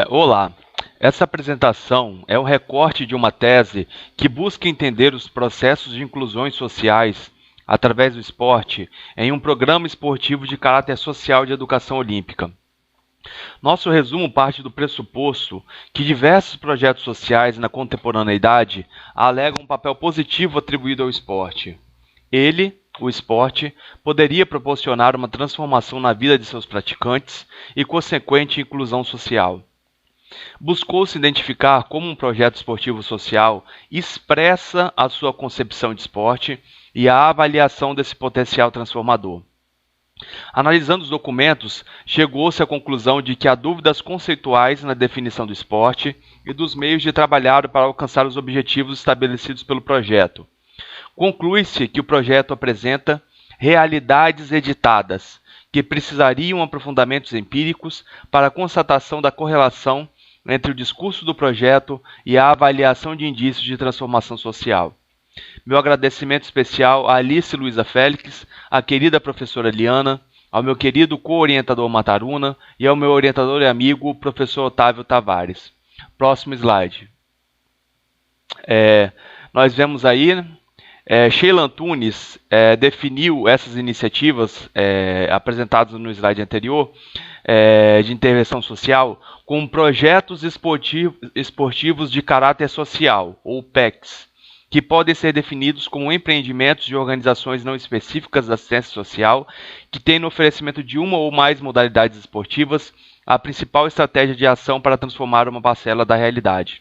Olá, essa apresentação é um recorte de uma tese que busca entender os processos de inclusões sociais através do esporte em um programa esportivo de caráter social de educação olímpica. Nosso resumo parte do pressuposto que diversos projetos sociais na contemporaneidade alegam um papel positivo atribuído ao esporte. Ele, o esporte, poderia proporcionar uma transformação na vida de seus praticantes e consequente inclusão social. Buscou-se identificar como um projeto esportivo social expressa a sua concepção de esporte e a avaliação desse potencial transformador. Analisando os documentos, chegou-se à conclusão de que há dúvidas conceituais na definição do esporte e dos meios de trabalhar para alcançar os objetivos estabelecidos pelo projeto. Conclui-se que o projeto apresenta realidades editadas, que precisariam de aprofundamentos empíricos para a constatação da correlação entre o discurso do projeto e a avaliação de indícios de transformação social. Meu agradecimento especial a Alice Luiza Félix, à querida professora Liana, ao meu querido co-orientador Mataruna e ao meu orientador e amigo, professor Otávio Tavares. Próximo slide. Nós vemos aí, Sheila Antunes definiu essas iniciativas apresentadas no slide anterior, de intervenção social, como projetos esportivos de caráter social, ou PECs, que podem ser definidos como empreendimentos de organizações não específicas da ciência social, que têm no oferecimento de uma ou mais modalidades esportivas a principal estratégia de ação para transformar uma parcela da realidade.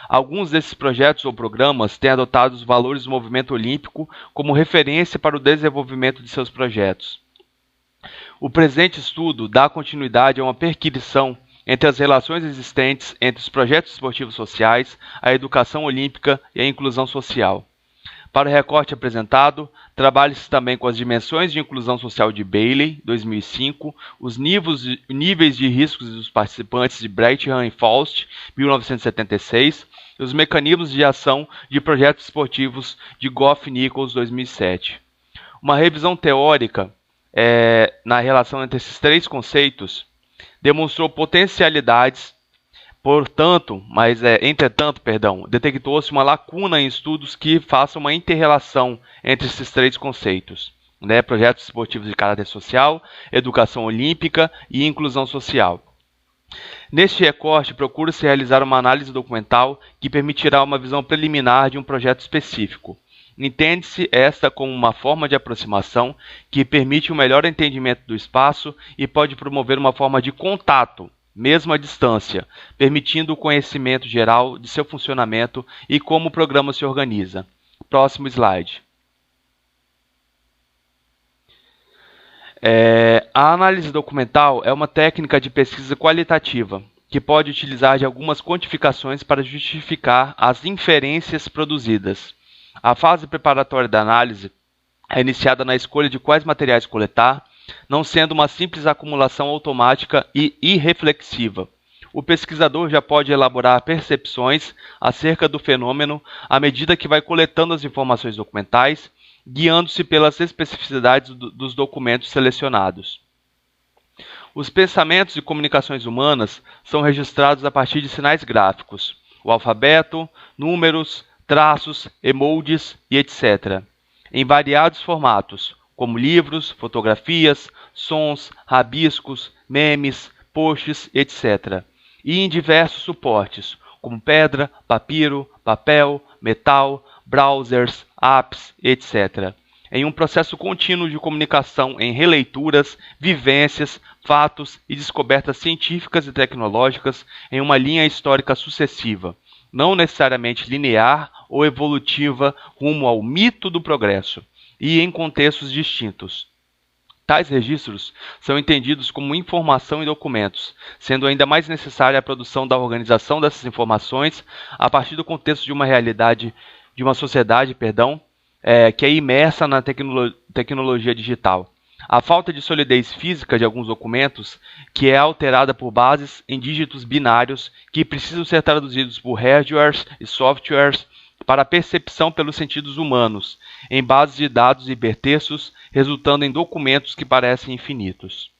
Alguns desses projetos ou programas têm adotado os valores do movimento olímpico como referência para o desenvolvimento de seus projetos. O presente estudo dá continuidade a uma perquisição entre as relações existentes entre os projetos esportivos sociais, a educação olímpica e a inclusão social. Para o recorte apresentado, trabalha-se também com as dimensões de inclusão social de Bailey, 2005, os níveis de riscos dos participantes de Brightman e Faust, 1976, e os mecanismos de ação de projetos esportivos de Goff-Nichols, 2007. Uma revisão teórica na relação entre esses três conceitos demonstrou potencialidades, detectou-se uma lacuna em estudos que façam uma inter-relação entre esses três conceitos, projetos esportivos de caráter social, educação olímpica e inclusão social. Neste recorte, procura-se realizar uma análise documental que permitirá uma visão preliminar de um projeto específico. Entende-se esta como uma forma de aproximação que permite um melhor entendimento do espaço e pode promover uma forma de contato, mesmo à distância, permitindo o conhecimento geral de seu funcionamento e como o programa se organiza. Próximo slide. A análise documental é uma técnica de pesquisa qualitativa que pode utilizar de algumas quantificações para justificar as inferências produzidas. A fase preparatória da análise é iniciada na escolha de quais materiais coletar, não sendo uma simples acumulação automática e irreflexiva. O pesquisador já pode elaborar percepções acerca do fenômeno à medida que vai coletando as informações documentais, guiando-se pelas especificidades dos documentos selecionados. Os pensamentos e comunicações humanas são registrados a partir de sinais gráficos, o alfabeto, números, traços, emojis e etc., em variados formatos, como livros, fotografias, sons, rabiscos, memes, posts, etc., e em diversos suportes, como pedra, papiro, papel, metal, browsers, apps, etc., em um processo contínuo de comunicação em releituras, vivências, fatos e descobertas científicas e tecnológicas em uma linha histórica sucessiva, não necessariamente linear ou evolutiva rumo ao mito do progresso, e em contextos distintos. Tais registros são entendidos como informação em documentos, sendo ainda mais necessária a produção da organização dessas informações a partir do contexto de uma realidade, de uma sociedade, que é imersa na tecnologia digital. A falta de solidez física de alguns documentos, que é alterada por bases em dígitos binários que precisam ser traduzidos por hardwares e softwares para a percepção pelos sentidos humanos, em bases de dados hipertextos, resultando em documentos que parecem infinitos.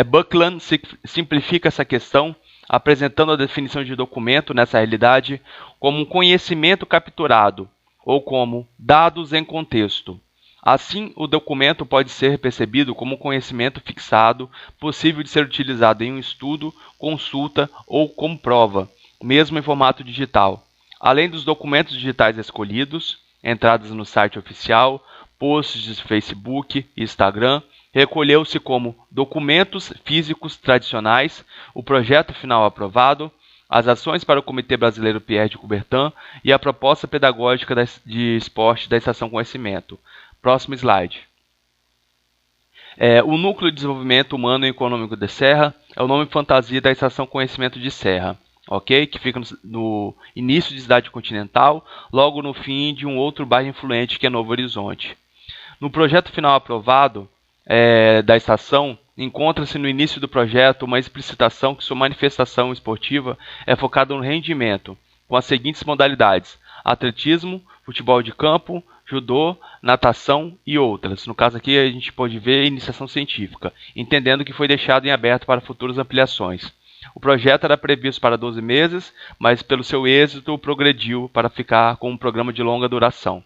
Buckland simplifica essa questão, apresentando a definição de documento nessa realidade como um conhecimento capturado ou como dados em contexto. Assim, o documento pode ser percebido como um conhecimento fixado, possível de ser utilizado em um estudo, consulta ou como prova, mesmo em formato digital. Além dos documentos digitais escolhidos, entradas no site oficial, posts de Facebook e Instagram, recolheu-se como documentos físicos tradicionais, o projeto final aprovado, as ações para o Comitê Brasileiro Pierre de Coubertin e a proposta pedagógica de esporte da Estação Conhecimento. Próximo slide. O Núcleo de Desenvolvimento Humano e Econômico de Serra é o nome fantasia da Estação Conhecimento de Serra, ok? Que fica no início de Cidade Continental, logo no fim de um outro bairro influente que é Novo Horizonte. No projeto final aprovado da estação, encontra-se no início do projeto uma explicitação que sua manifestação esportiva é focada no rendimento, com as seguintes modalidades: atletismo, futebol de campo, judô, natação e outras. No caso aqui a gente pode ver iniciação científica, entendendo que foi deixado em aberto para futuras ampliações. O projeto era previsto para 12 meses, mas pelo seu êxito progrediu para ficar com um programa de longa duração.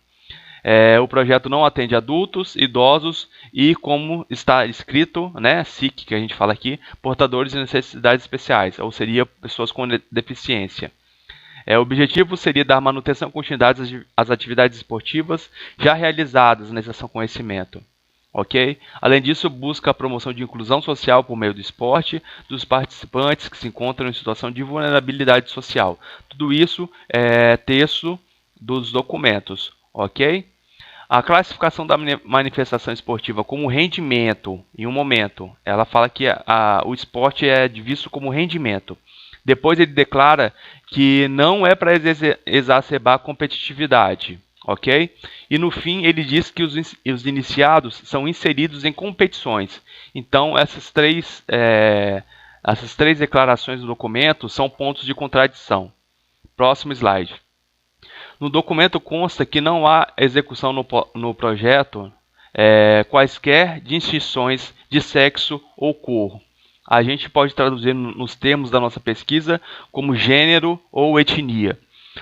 O projeto não atende adultos, idosos e, como está escrito, SIC, que a gente fala aqui, portadores de necessidades especiais, ou seria pessoas com deficiência. O objetivo seria dar manutenção e continuidade às atividades esportivas já realizadas na Estação Conhecimento. Ok? Além disso, busca a promoção de inclusão social por meio do esporte dos participantes que se encontram em situação de vulnerabilidade social. Tudo isso é texto dos documentos. Ok? A classificação da manifestação esportiva como rendimento, em um momento, ela fala que o esporte é visto como rendimento. Depois ele declara que não é para exacerbar a competitividade, ok? E no fim ele diz que os iniciados são inseridos em competições. Então essas três declarações do documento são pontos de contradição. Próximo slide. No documento consta que não há execução no projeto quaisquer distinções de sexo ou cor. A gente pode traduzir nos termos da nossa pesquisa como gênero ou etnia.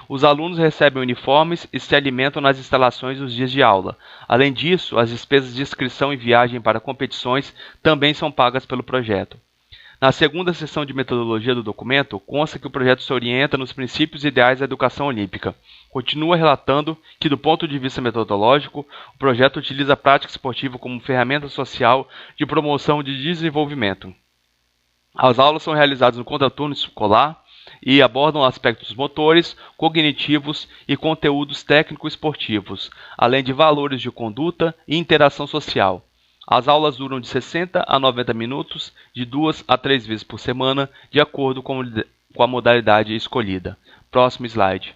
Os alunos recebem uniformes e se alimentam nas instalações nos dias de aula. Além disso, as despesas de inscrição e viagem para competições também são pagas pelo projeto. Na segunda seção de metodologia do documento, consta que o projeto se orienta nos princípios ideais da educação olímpica. Continua relatando que, do ponto de vista metodológico, o projeto utiliza a prática esportiva como ferramenta social de promoção de desenvolvimento. As aulas são realizadas no contraturno escolar e abordam aspectos motores, cognitivos e conteúdos técnico-esportivos, além de valores de conduta e interação social. As aulas duram de 60 a 90 minutos, de 2 a 3 vezes por semana, de acordo com a modalidade escolhida. Próximo slide.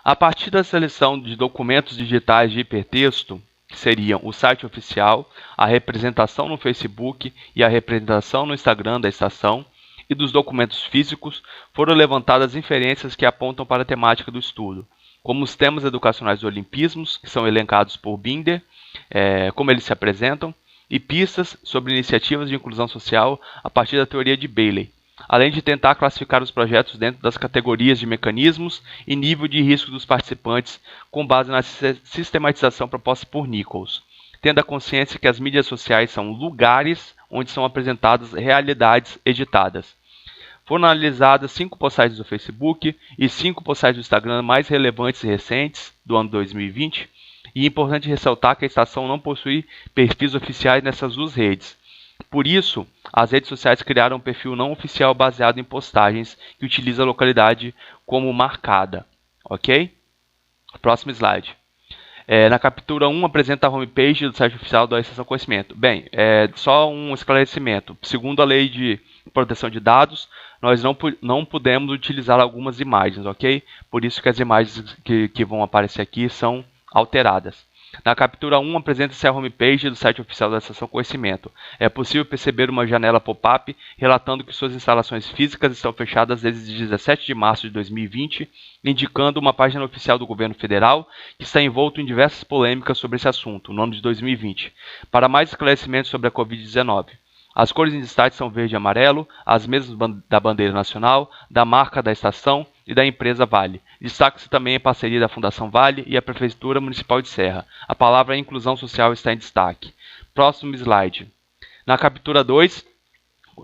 A partir da seleção de documentos digitais de hipertexto, que seriam o site oficial, a representação no Facebook e a representação no Instagram da estação, e dos documentos físicos, foram levantadas inferências que apontam para a temática do estudo, como os temas educacionais dos olimpismos, que são elencados por Binder, como eles se apresentam, e pistas sobre iniciativas de inclusão social a partir da teoria de Bailey, além de tentar classificar os projetos dentro das categorias de mecanismos e nível de risco dos participantes com base na sistematização proposta por Nichols, tendo a consciência que as mídias sociais são lugares onde são apresentadas realidades editadas. Foram analisadas 5 postagens do Facebook e 5 postagens do Instagram mais relevantes e recentes do ano 2020, e é importante ressaltar que a estação não possui perfis oficiais nessas duas redes. Por isso, as redes sociais criaram um perfil não oficial baseado em postagens que utiliza a localidade como marcada. Ok? Próximo slide. Na captura 1 apresenta a homepage do site oficial da Estação Conhecimento. Bem, só um esclarecimento. Segundo a lei de proteção de dados, nós não podemos utilizar algumas imagens, ok? Por isso que as imagens que vão aparecer aqui são alteradas. Na captura 1, apresenta-se a homepage do site oficial da Estação Conhecimento. É possível perceber uma janela pop-up relatando que suas instalações físicas estão fechadas desde 17 de março de 2020, indicando uma página oficial do governo federal que está envolto em diversas polêmicas sobre esse assunto, no ano de 2020. Para mais esclarecimentos sobre a Covid-19. As cores em destaque são verde e amarelo, as mesmas da bandeira nacional, da marca da estação e da empresa Vale. Destaca-se também a parceria da Fundação Vale e a Prefeitura Municipal de Serra. A palavra inclusão social está em destaque. Próximo slide. Na captura 2,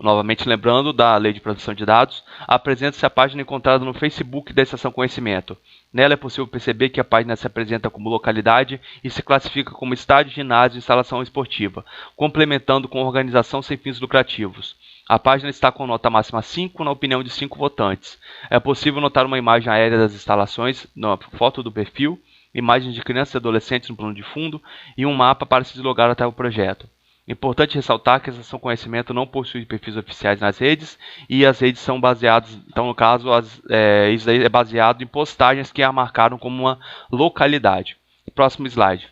novamente lembrando da Lei de Proteção de Dados, apresenta-se a página encontrada no Facebook da Estação Conhecimento. Nela é possível perceber que a página se apresenta como localidade e se classifica como estádio, ginásio e instalação esportiva, complementando com organização sem fins lucrativos. A página está com nota máxima 5 na opinião de 5 votantes. É possível notar uma imagem aérea das instalações na foto do perfil, imagens de crianças e adolescentes no plano de fundo e um mapa para se deslogar até o projeto. Importante ressaltar que a Estação Conhecimento não possui perfis oficiais nas redes e as redes são baseadas, então no caso, isso aí é baseado em postagens que a marcaram como uma localidade. Próximo slide.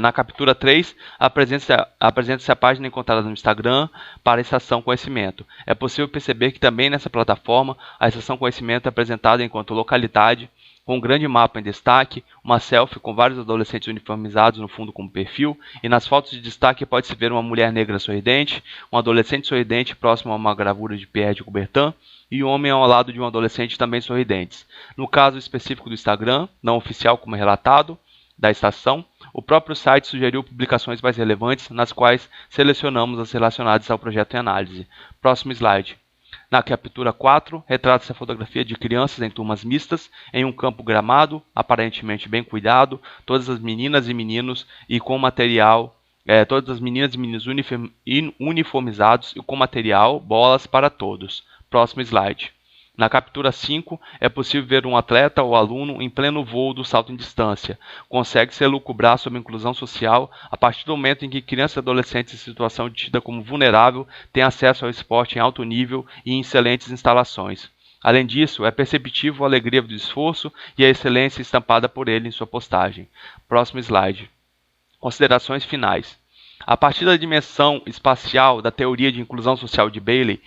Na captura 3, apresenta-se a página encontrada no Instagram para a Estação Conhecimento. É possível perceber que também nessa plataforma a Estação Conhecimento é apresentada enquanto localidade, com um grande mapa em destaque, uma selfie com vários adolescentes uniformizados no fundo como perfil, e nas fotos de destaque pode-se ver uma mulher negra sorridente, um adolescente sorridente próximo a uma gravura de Pierre de Coubertin, e um homem ao lado de um adolescente também sorridentes. No caso específico do Instagram, não oficial como relatado, da estação, o próprio site sugeriu publicações mais relevantes, nas quais selecionamos as relacionadas ao projeto em análise. Próximo slide. Na captura 4, retrata-se a fotografia de crianças em turmas mistas, em um campo gramado, aparentemente bem cuidado, todas as meninas e meninos e com material, todas as meninas e meninos uniformizados e com material, bolas para todos. Próximo slide. Na captura 5, é possível ver um atleta ou aluno em pleno voo do salto em distância. Consegue-se elucubrar sobre a inclusão social a partir do momento em que crianças e adolescentes em situação tida como vulnerável têm acesso ao esporte em alto nível e em excelentes instalações. Além disso, é perceptível a alegria do esforço e a excelência estampada por ele em sua postagem. Próximo slide. Considerações finais. A partir da dimensão espacial da teoria de inclusão social de Bailey,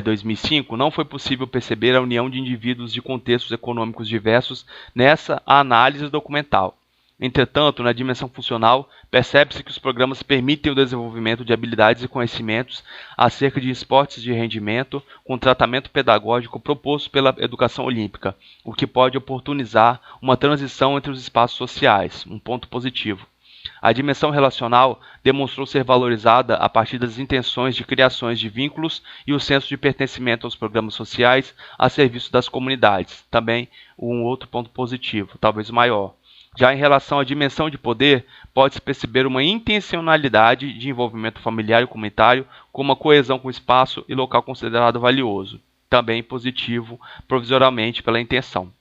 2005, não foi possível perceber a união de indivíduos de contextos econômicos diversos nessa análise documental. Entretanto, na dimensão funcional, percebe-se que os programas permitem o desenvolvimento de habilidades e conhecimentos acerca de esportes de rendimento com tratamento pedagógico proposto pela educação olímpica, o que pode oportunizar uma transição entre os espaços sociais, um ponto positivo. A dimensão relacional demonstrou ser valorizada a partir das intenções de criações de vínculos e o senso de pertencimento aos programas sociais a serviço das comunidades. Também um outro ponto positivo, talvez o maior. Já em relação à dimensão de poder, pode-se perceber uma intencionalidade de envolvimento familiar e comunitário com uma coesão com o espaço e local considerado valioso. Também positivo, provisoriamente pela intenção.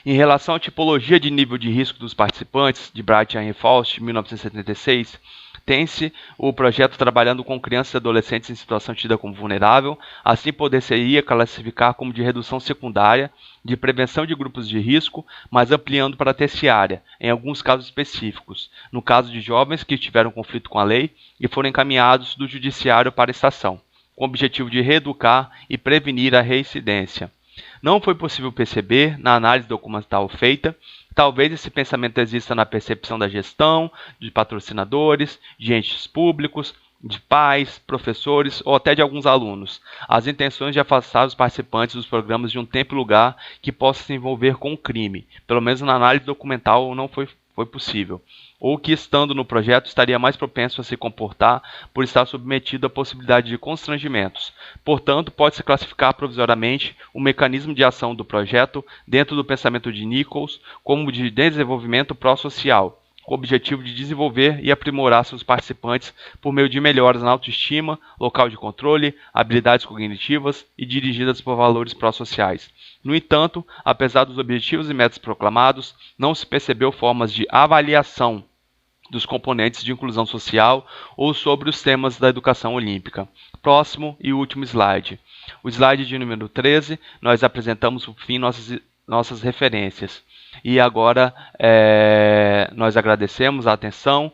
Em relação à tipologia de nível de risco dos participantes, de Bright e Faust, 1976, tem-se o projeto trabalhando com crianças e adolescentes em situação tida como vulnerável, assim poder-se-ia classificar como de redução secundária, de prevenção de grupos de risco, mas ampliando para a terciária, em alguns casos específicos, no caso de jovens que tiveram conflito com a lei e foram encaminhados do judiciário para a estação, com o objetivo de reeducar e prevenir a reincidência. Não foi possível perceber, na análise documental feita, talvez esse pensamento exista na percepção da gestão, de patrocinadores, de entes públicos, de pais, professores ou até de alguns alunos, as intenções de afastar os participantes dos programas de um tempo e lugar que possa se envolver com o crime, pelo menos na análise documental não foi possível, ou que estando no projeto estaria mais propenso a se comportar por estar submetido à possibilidade de constrangimentos. Portanto, pode-se classificar provisoriamente o mecanismo de ação do projeto dentro do pensamento de Nichols como de desenvolvimento pró-social, com o objetivo de desenvolver e aprimorar seus participantes por meio de melhoras na autoestima, local de controle, habilidades cognitivas e dirigidas por valores pró-sociais. No entanto, apesar dos objetivos e metas proclamados, não se percebeu formas de avaliação dos componentes de inclusão social ou sobre os temas da educação olímpica. Próximo e último slide. O slide de número 13, nós apresentamos por fim nossas referências. E agora nós agradecemos a atenção